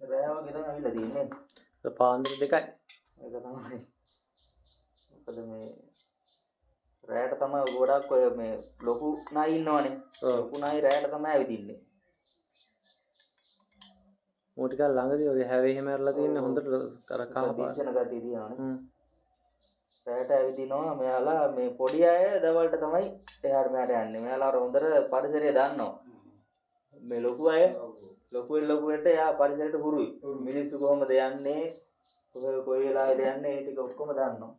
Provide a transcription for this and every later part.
රෑ වගේ තමයි අවිලා තියෙන්නේ. පාන්දර 2යි. ඒක තමයි. මොකද මේ රෑට තමයි ගොඩක් ඔය මේ ලොකු නයි ඉන්නවනේ. ලොකු නයි රෑට තමයි ඇවිදින්නේ. මෝ ටිකක් ළඟදී ඔය හැවේ එහෙම ඇරලා තියෙන හොඳට අර කහ පාට දිංචන ගතිය තියෙනවනේ. රෑට ඇවිදිනවා මෙයාලා මේ පොඩි අය දවල්ට තමයි එහාට මෙහාට යන්නේ. මෙයාලා අර හොඳට පරිසරය දන්නවා. මේ ලොකු අය ලොකුවට එයා පරිසරයට හුරුයි. මිනිස්සු කොහොමද යන්නේ? කොයි වෙලාවෙද යන්නේ? ඒ ටික ඔක්කොම දන්නවා.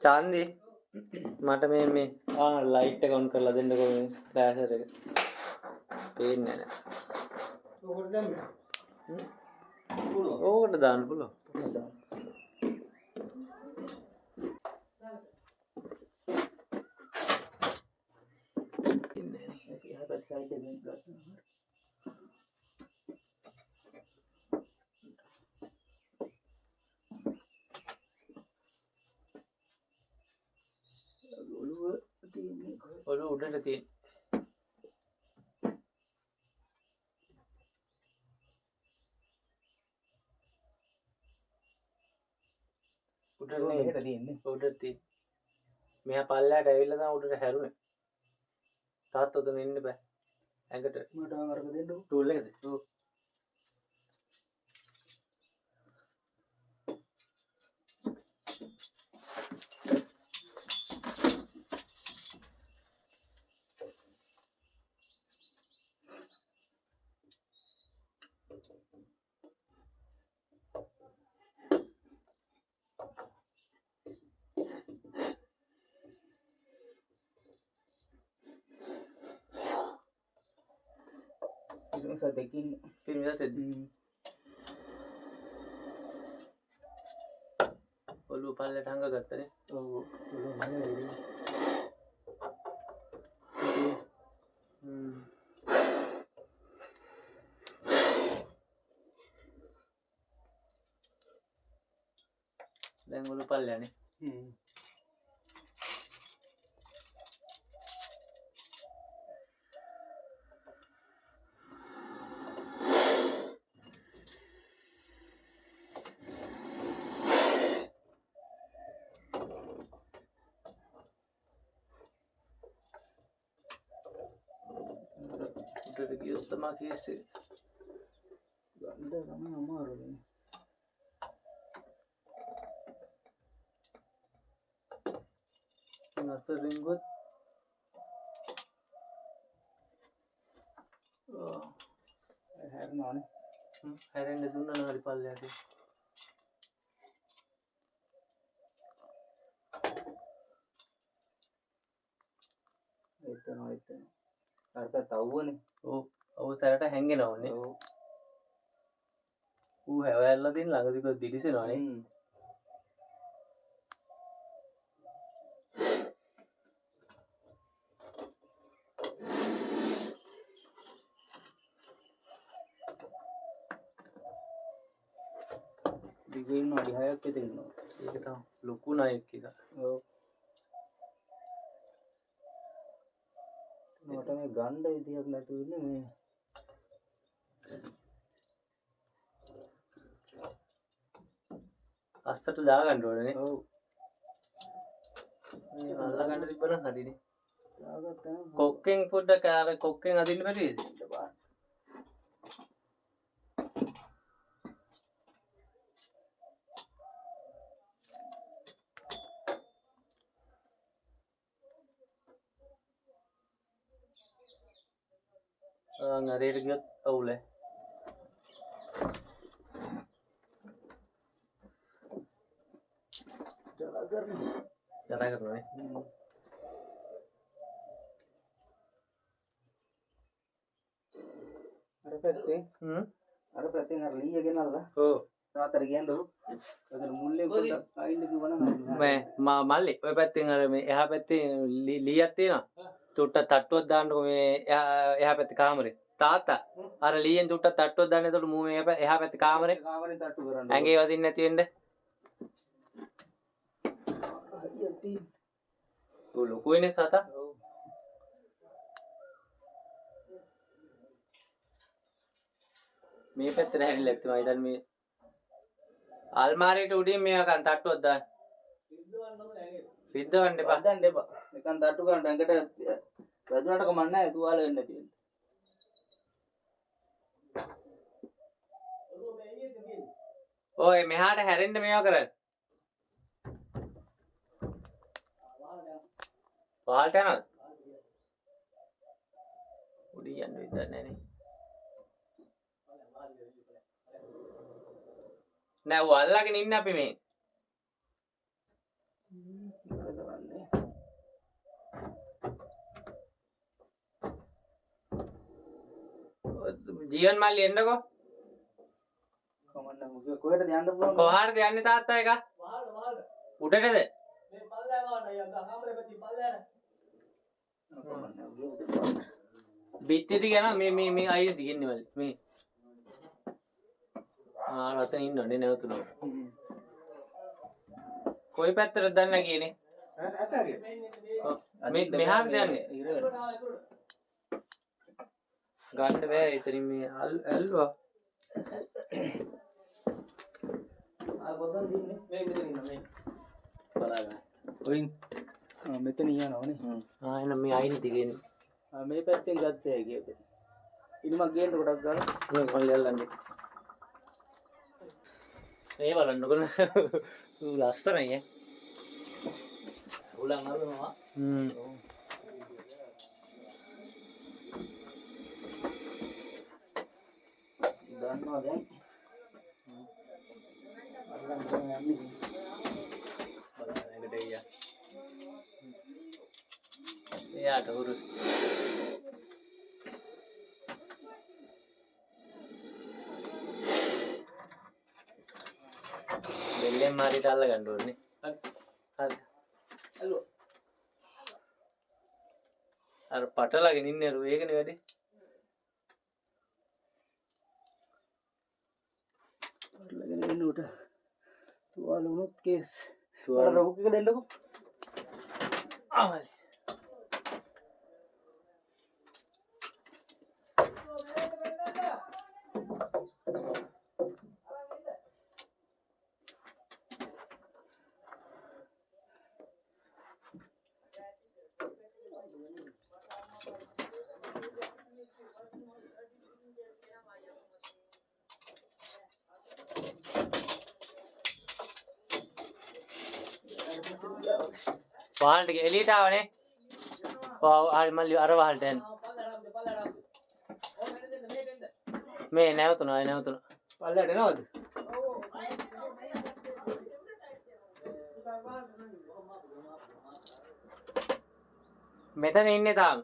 චාන්දි මට මේ ලයිට් එක ඔන් කරලා දෙන්නකෝ මේ ෆ්ලෑෂර් එක. පේන්නේ නැහැ. ඕකට දාන්න පුළුවන්. ඉන්නේ නේ. ඒක සයිඩ් එකෙන් ගන්න. ඔළුව උඩට තියෙන. උඩට නේ තියෙන්නේ. උඩට තියෙන. මෙහා පල්ලයට ඇවිල්ලා තමයි උඩට හැරුනේ. තාත්ත උතන ඉන්න බෑ. ඇඟට මට අරක දෙන්න ටූල් එකද? ඔව්. නිසා දෙකින් ෆිල්ම් එකක් දෙන්න. ඔළුව පල්ලට හංග ගත්තනේ. ඔව් ඔළුව මම දැන් ඔළුව පල්ලයනේ. උඩට ගියොත් තමයි කේස් එක. ගන්න තමයි අමාරුනේ. නසරින්ගොත් හැරෙනවානේ. හැරෙන්න දුන්නා හරි පල්ලයට. එතන අරක තවුවනේ. ඔව්. ඔව් තරට හැංගෙනවනේ. ඔව්. ඌ හැවැල්ලා තියෙන ළඟදී කො දිලිසෙනවනේ. දිගින් අඩි 6ක් විතර ඉන්නවා. ඒක තමයි ලොකු නයික් එක. ඔව්. මට මේ ගණ්ඩ විදියක් නැතුව ඉන්නේ මේ. අස්සට දා ගන්න ඕනේ. ඔව්. මේ අල්ල ගන්න තිබ්බනම් හරිනේ. දාගත්තා නම් කොක්කෙන් පොඩ්ඩක් අර කොක්කෙන් අදින්න බැරිද? නරේට ගියොත් අවුල. ජරා කරනවා. ජරා කරනවානේ. අර පැත්තෙන් අර ලීය ගෙනල්ලා. ඔව්. තාත්තට කියන්නකො. එතන මුල්ලේ පොඩ්ඩක් ආයින්න කිව්වනම් මේ මල්ලි ඔය පැත්තෙන් අර මේ එහා පැත්තේ ලීයක් තියෙනවා. තුට්ට තට්ටුවක් දාන්නකො මේ එහා පැත්තේ කාමරේ. තාත්තා අර ලීයෙන් තුට්ට තට්ටුවක් දාන්න. එතකොට මූ මේ එහා පැත්තේ කාමරේ තට්ටු කරන්න. ඇඟේ වදින්න නැති වෙන්න. හරියට තියෙන. ඔය ලොකු වෙනේ සතා. ඔව්. මේ පැත්තට හැරිලා තමයි දැන් මේ අල්මාරියට උඩින් මේකන් තට්ටුවක් දාන්න. රිද්දවන්න එපා. වදන්න එපා. නිකන් තට්ටු ගන්න ඇඟට වැදුනට කමක් නැහැ තුවාල වෙන්න තියෙන්නේ. ඔය මෙහාට හැරෙන්න මේවා කරන්න. වහල්ට යනවද? උඩින් යන්න විදියක් නැහැ නේ. නෑ ඌ අල්ලගෙන ඉන්න අපි මේ. ජීවන් මල්ලි එන්නකෝ. කමන්න මුගේ කොහෙටද යන්න පුළුවන්? කොහාටද යන්නේ තාත්තා එක? උඩටද? බිත්තියද යනවා මේ අයිනේ දිගන්නේ මල්ලි මේ. රතන ඉන්නවනේ නැවතුණා. කොයි පැත්තටද දන්න කියන්නේ? මේ මෙහාටද යන්නේ? ගන්න බෑ ඉතින් මේ ඇල්ලුවා. පොතන් දින්නේ. මේ මෙතන ඉන්න මේ. බලාගන්න. ඔයින් මෙතන යනවනේ. එහෙනම් මේ අයිනේ දිගන්නේ. මේ පැත්තෙන් ගත්තේ හැකියද? ඉනිමක් ගේන්න කොටක් ගන්න. මේ කොල්ල යල්ලන්නේ. මේ බලන්නකො ලස්සනයි ඈ. උලන් අරනවා. දන්නවා දැන්. අල්ලන් යන්නේ. බලන්න එකට ගියා. එයාට උරු. දෙල්ලෙන් මාරිට අල්ල ගන්න ඕනේ. හරි. හලෝ. අර පටලගෙන ඉන්නේ රු ඒකනේ වැඩි. අල්ලගෙන එන්න උට. තුවාල වුණොත් කේස්. තුවාල රොක් එක දෙන්නකෝ. ආවයි. වහල්ට එළියට ආවනේ. ඔව් හරි මල්ලි අර වහල්ට එන්න. මේ නැවතුණා නැවතුණා. පල්ලයට එනවද? මෙතන ඉන්නේ තාම.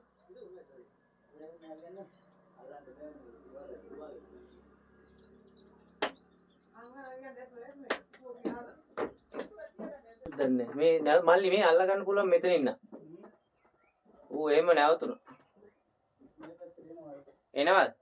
දන්නේ මේ මල්ලි මේ අල්ල ගන්න පුළුවන් මෙතන ඉන්න. ඌ එහෙම නැවතුණා. එනවද?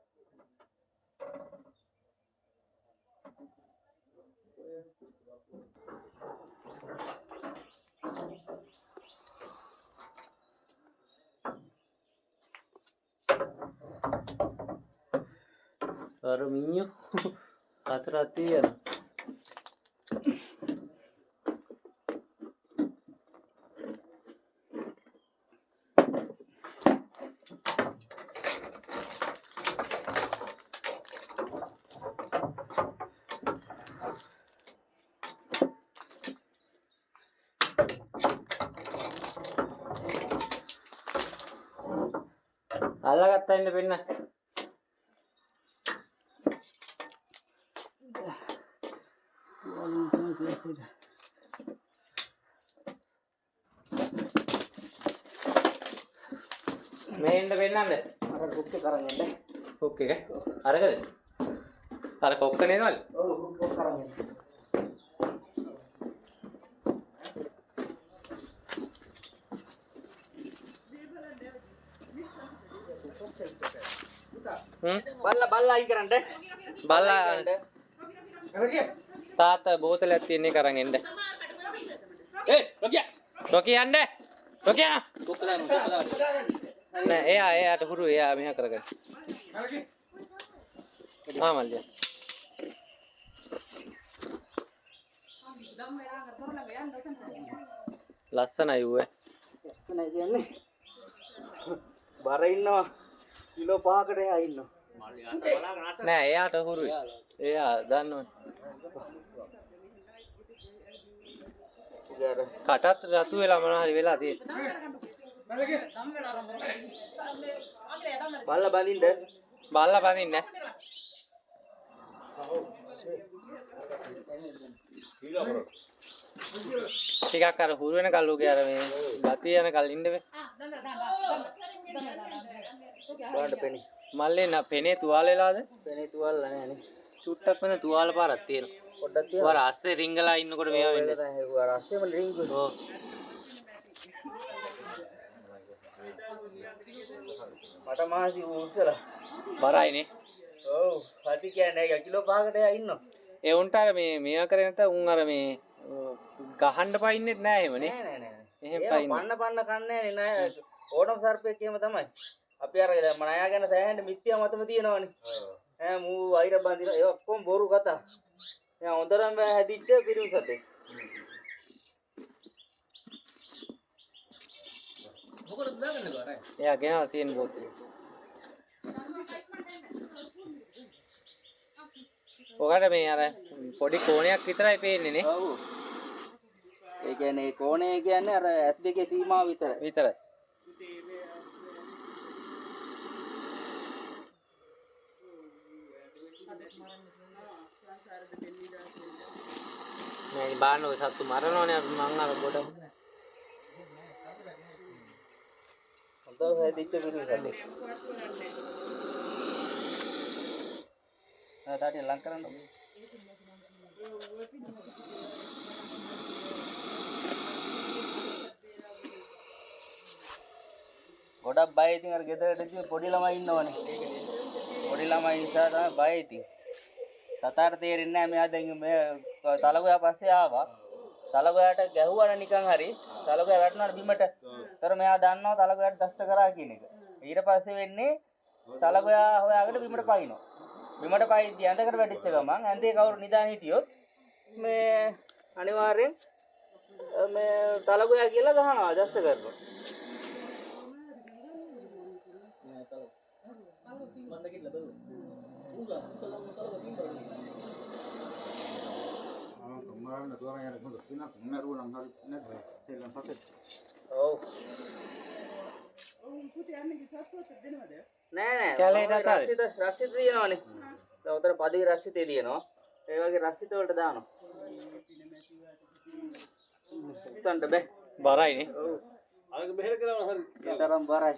අර මිනිහු හතරක් තියෙනවා. අල්ලගත්තා ඉන්න පෙන්න. මේ එන්න පෙන්නන්න. අර රුක් එක අරන් එන්න. හුක් එක. අරකද? අර කොක්ක නේද මල්ලි? ඔව් රුක් එක අරන් එන්න. බල්ලා අයින් කරන්න. බල්ලා තාත්තා බෝතලයක් තියෙන එක අරන් එන්න. රොකිය යන්න. රොකිය නෑ එයාට හුරු එයා මෙහා කරගන්න. මල්ලියා ලස්සනයි ඌ. ලස්සනයි කියන්නේ. බර ඉන්නවා. කිලෝ 5කට එහා ඉන්නවා. නෑ එයාට හුරුයි. එයා දන්නවනේ. කටත් රතු වෙලා මොනවා හරි වෙලා තියෙන්නේ. බල්ලා බඳින්න. බල්ලා බඳින්නේ ටිකක් අර හුරු වෙන කල්ලුගේ අර මේ ගතිය යන කල් ඉන්න වේ. බලන්න පෙනි. මල්ලේ නා පෙනේ තුවාල වෙලාද? පෙනේ තුවාල නැහැනේ. චුට්ටක් වෙන තුවාල පාරක් තියෙනවා. පොඩ්ඩක් තියෙනවා. ඔය රස්සේ රිංගලා ඉන්නකොට මේවා වෙන්නේ. ඔය රස්සේම රිංගු. ඔව්. මට මාසි උස්සලා. බරයිනේ. ඔව්. හරි කියන්නේ කිලෝ 5කට එහා ඉන්නවා. ඒ උන්ට අර මේවා කරේ නැත්නම් උන් අර මේ ගහන්න පයින්නෙත් නෑ එහෙමනේ. නෑ. එහෙම පන්න කන්නේ නෑ. ඕනම සර්පෙක් එහෙම තමයි. අපි අර මනයා ගැන සෑහෙන මිත්‍යා මතම තියෙනවනේ. ඈ මූ වෛර බඳින ඒ ඔක්කොම බොරු කතා. දැන් හොඳටම හැදිච්ච පිරිමි සතෙක්. මොකටද දාගන්නේ බාරයි? එයා ගෙනලා තියෙන බෝතලේ. ඔකට මේ අර පොඩි කෝණයක් විතරයි පේන්නේ නේ. ඔව්. ඒ කියන්නේ කෝණේ කියන්නේ අර S2 සීමාව විතරයි. මේ බාන්න ඔය සත්තු මරනවනේ මං අර කොට. හොඳට හැදිච්ච පිරිමි සතෙක්. තාටිය ලං කරන්න. ගොඩක් බය ඉතින් අර ගෙදරට ඉතින් පොඩි ළමයි ඉන්නවනේ. පොඩි ළමයි නිසා තමයි බය ඉතින්. සතාට තේරෙන්නේ නැහැ මෙයා දැන් මේ තලගොයා පස්සේ ආවා. තලගොයාට ගැහුවා නිකන් හරි. තලගොයා වැටුණාට බිමට. ඒතර මෙයා දන්නවා තලගොයාට දෂ්ට කරා කියන එක. ඊට පස්සේ වෙන්නේ තලගොයා හොයාගෙන බිමට පයින්නවා. බිමට පයිද්දී ඇඳකට වැටිච්ච ගමන් ඇඳේ කවුරු නිදාන හිටියොත් මේ අනිවාර්යෙන් මේ තලගොයා කියලා ගහනවා දෂ්ට කරනවා. නෑ රක්ෂිත තියෙනවනේ. දැන් උතර පදේ රක්ෂිතේ තියෙනවා. ඒ වගේ රක්ෂිත වලට දානවා. උස්සන්න බෑ. බරයිනේ. ඔව්. අරක බෙහෙර කරනවා හරි. තරම් බරයි.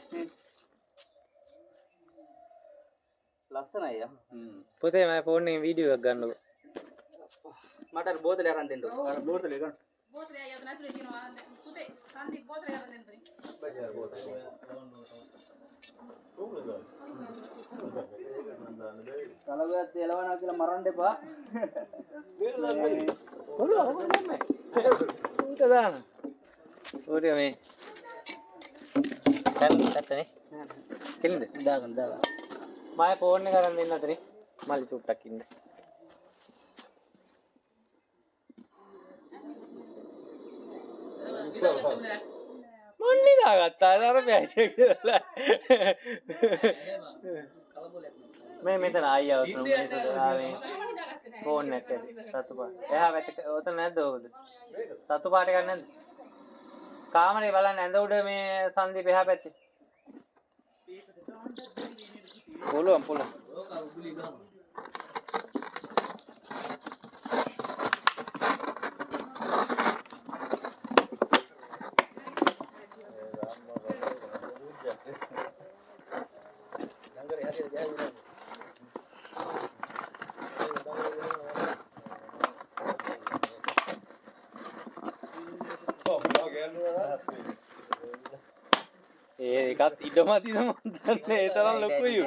ලස්සනයි යා. පුතේ මම ෆෝන් එකෙන් වීඩියෝ එකක් ගන්නකො. මට අර බෝතලේ අරන් දෙන්න ඕන. අර බෝතලේ ගන්න. බෝතලේ අයියද නැතුලේ තියෙනවා. පුතේ සන්දීප් බෝතලේ අරන් දෙන්න. බජාර බෝතලේ. තලගොයත් එලවනවා කියලා මරන්න එපා. උන්ට දාන්න. උඩ මේ ගත්තනේ. කෙලින්ද? දාගන්න. මම ෆෝන් එක අරන් දෙන්න අතනේ. මල්ලි චුට්ටක් ඉන්න. මොන්නේ දාගත්තා අර බෑට් කියලා. මේ මෙතන ආයියව මේ ෆෝන් එකක් සතු පාට. එහා පැත්තේ ඔතන නැද්ද ඔකද? සතු පාට එකක් නැද්ද? කාමරේ බලන්න ඇඳ උඩ මේ සංදීප එහා පැත්තේ. පුළුවන්. ඒකත් ඉඩමතිද මන් දන්නේ ඒ තරම් ලොකුයි.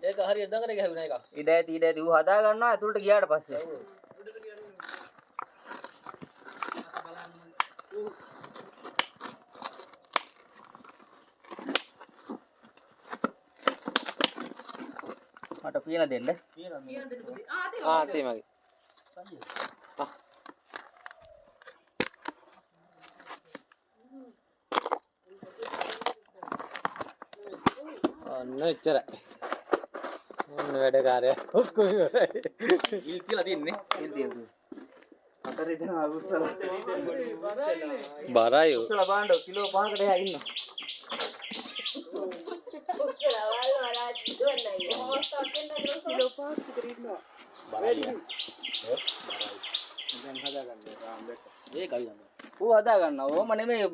ඒක හරියට දඟලේ ගහුණා එක. ඉඩ ඇති ඌ හදා ගන්නවා ඇතුළට ගියාට පස්සේ. මට පියන දෙන්න. පියන දෙන්න පුතේ. තේ මගේ. ඔන්න එච්චරයි. ඔන්න වැඩකාරය ඔක්කොම ඉවරයි. ඉල් තියලා තියන්නේ. ඉල් තියන්නේ. අතරේ දෙනවා උස්සලා. බරයි. උස්සලා බලන්න කිලෝ 5කට එහා ඉන්නවා. ඌ හදා ගන්නවා. ඕම නෙමෙයි